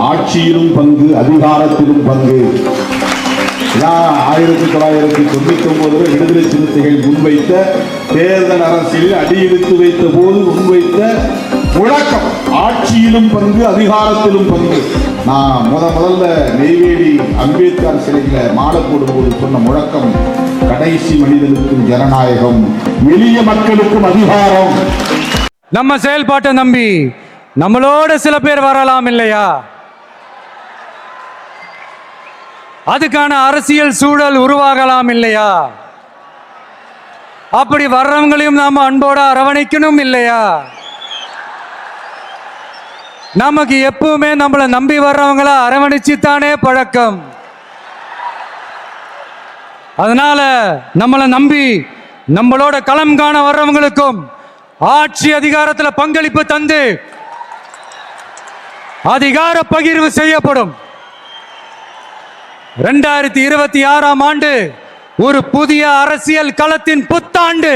ஆட்சியிலும் பங்கு, அதிகாரத்திலும் பங்கு. 1999 விடுதலை சிறுத்தைகள் முன்வைத்த தேர்தல் அரசியலில் அடியெடுத்து வைத்த போது முன்வைத்த முழக்கம் ஆட்சியிலும் பங்கு, அதிகாரத்திலும் பங்கு. நான் முதல்ல நெய்வேலி அம்பேத்கர் சிலையில மாலை போடும்போது சொன்ன முழக்கம் கடைசி மனிதனுக்கும் ஜனநாயகம், எளிய மக்களுக்கும் அதிகாரம். நம்ம செயல்பாட்டை நம்பி நம்மளோட சில பேர் வரலாம் இல்லையா? அதுக்கான அரசியல் சூழல் உருவாகலாம் இல்லையா? அப்படி வர்றவங்களையும் நாம அன்போட அரவணைக்கணும் இல்லையா? நமக்கு எப்பவுமே நம்மளை நம்பி வர்றவங்கள அரவணைச்சுத்தானே பழக்கம். அதனால நம்மளை நம்பி நம்மளோட களம் காண வர்றவங்களுக்கும் ஆட்சி அதிகாரத்தில் பங்களிப்பு தந்து அதிகார பகிர்வு செய்யப்படும். 2026 ஆண்டு ஒரு புதிய அரசியல் களத்தின் புத்தாண்டு.